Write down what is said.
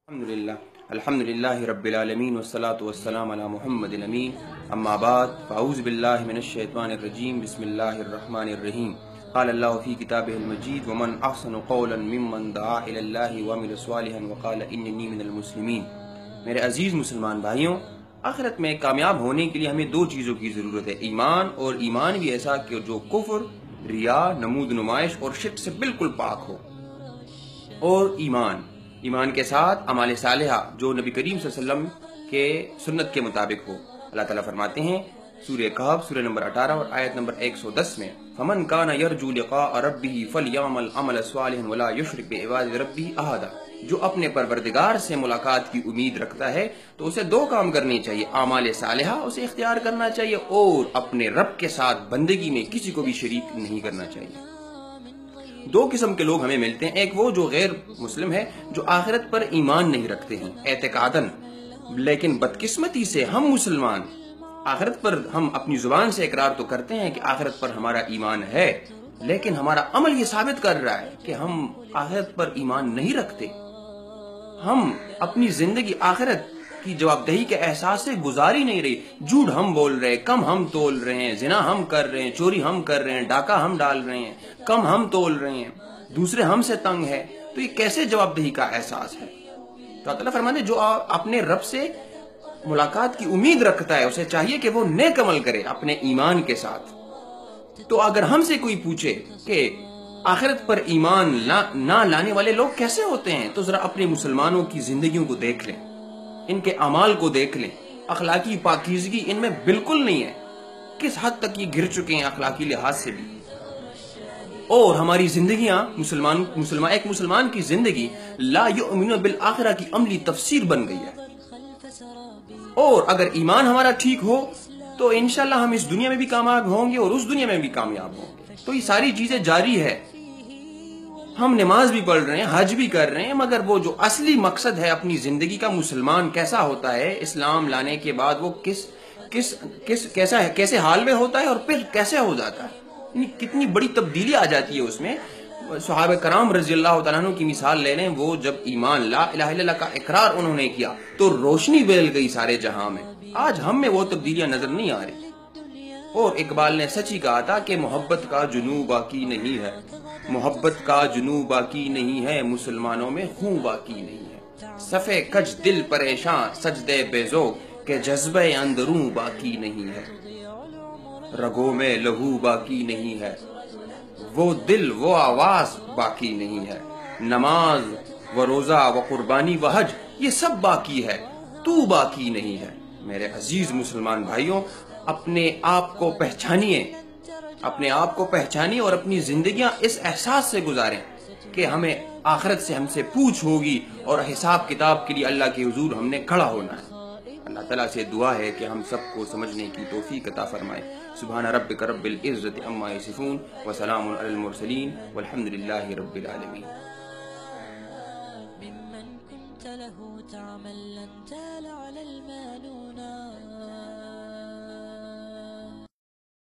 الحمدللہ رب العالمین والصلاة والسلام علی محمد امین اما بعد فاعوذ باللہ من الشیطان الرجیم بسم اللہ الرحمن الرحیم قال اللہ فی کتابہ المجید ومن احسن قولا ممن دعا الی اللہ وعمل صالحا وقال اننی من المسلمین۔ میرے عزیز مسلمان بھائیوں، آخرت میں کامیاب ہونے کے لیے ہمیں دو چیزوں کی ضرورت ہے، ایمان، اور ایمان بھی ایسا کہ جو کفر، ریا، نمود نمائش اور شرک سے بالکل پاک ہو، اور ایمان کے ساتھ اعمال صالحہ جو نبی کریم صلی اللہ علیہ وسلم کے سنت کے مطابق ہو۔ اللہ تعالیٰ فرماتے ہیں سورہ کہف سورہ نمبر 18 اور آیت نمبر 110 میں، فَمَنْ كَانَ يَرْجُو لِقَاءَ رَبِّهِ فَلْيَعْمَلْ عَمَلًا صَالِحًا وَلَا يُشْرِكْ بِعِبَادَةِ رَبِّهِ أَحَدًا۔ جو اپنے پروردگار سے ملاقات کی امید رکھتا ہے تو اسے دو کام کرنے چاہیے، اعمال صالحہ اسے اختیار کرنا چاہیے اور اپنے رب کے ساتھ بندگی میں کسی کو بھی شریک نہیں کرنا چاہیے۔ دو قسم کے لوگ ہمیں ملتے ہیں، ایک وہ جو غیر مسلم ہے، جو آخرت پر ایمان نہیں رکھتے ہیں اعتقاداً، لیکن بدقسمتی سے ہم مسلمان آخرت پر ہم اپنی زبان سے اقرار تو کرتے ہیں کہ آخرت پر ہمارا ایمان ہے، لیکن ہمارا عمل یہ ثابت کر رہا ہے کہ ہم آخرت پر ایمان نہیں رکھتے۔ ہم اپنی زندگی آخرت کی جوابدہی کے احساس سے گزاری نہیں رہی، جھوٹ ہم بول رہے ہیں، کم ہم تول رہے ہیں، زنا ہم کر رہے ہیں، چوری ہم کر رہے ہیں، ڈاکہ ہم ڈال رہے ہیں، کم ہم تول رہے ہیں، دوسرے ہم سے تنگ ہے، تو یہ کیسے جوابدہی کا احساس ہے؟ تو اللہ فرماتے ہیں جو اپنے رب سے ملاقات کی امید رکھتا ہے اسے چاہیے کہ وہ نیک عمل کرے اپنے ایمان کے ساتھ۔ تو اگر ہم سے کوئی پوچھے کہ آخرت پر ایمان نہ لانے والے لوگ کیسے ہوتے ہیں، تو ذرا اپنے مسلمانوں کی زندگیوں کو دیکھ لیں، ان کے اعمال کو دیکھ لیں، اخلاقی پاکیزگی ان میں بالکل نہیں ہے، کس حد تک یہ گر چکے ہیں اخلاقی لحاظ سے بھی۔ اور ہماری زندگیاں ایک مسلمان کی زندگی لا یؤمن بالآخرہ کی عملی تفسیر بن گئی ہے، اور اگر ایمان ہمارا ٹھیک ہو تو انشاءاللہ ہم اس دنیا میں بھی کامیاب ہوں گے اور اس دنیا میں بھی کامیاب ہوں گے۔ تو یہ ساری چیزیں جاری ہے، ہم نماز بھی پڑھ رہے ہیں، حج بھی کر رہے ہیں، مگر وہ جو اصلی مقصد ہے اپنی زندگی کا، مسلمان کیسا ہوتا ہے اسلام لانے کے بعد، وہ کیسے حال میں ہوتا ہے اور پھر کیسے ہو جاتا ہے، کتنی بڑی تبدیلی آ جاتی ہے اس میں۔ صحابہ کرام رضی اللہ تعالیٰ عنہ کی مثال لے لیں، وہ جب ایمان لا الہ الا اللہ کا اقرار انہوں نے کیا تو روشنی پھیل گئی سارے جہاں میں۔ آج ہم میں وہ تبدیلیاں نظر نہیں آ رہی، اور اقبال نے سچ ہی کہا تھا کہ محبت کا جنوں باقی نہیں ہے، محبت کا جنوں باقی نہیں ہے، مسلمانوں میں خون باقی نہیں ہے، صفے کج دل پریشان سجدے بیزو کہ جذبہ اندروں باقی نہیں ہے، رگوں میں لہو باقی نہیں ہے، وہ دل وہ آواز باقی نہیں ہے، نماز و روزہ و قربانی و حج یہ سب باقی ہے، تو باقی نہیں ہے۔ میرے عزیز مسلمان بھائیوں، اپنے آپ کو پہچانیے، اور اپنی زندگیاں اس احساس سے گزاریں کہ ہمیں آخرت سے ہم سے پوچھ ہوگی اور حساب کتاب کے لیے اللہ کے حضور ہم نے کھڑا ہونا ہے۔ اللہ تعالیٰ سے دعا ہے کہ ہم سب کو سمجھنے کی توفیق عطا فرمائے۔ سبحان ربک رب العزت عما یصفون وسلام علی المرسلین والحمد للہ رب العالمین۔ ممن كنت له تعمل لن تال على المانونا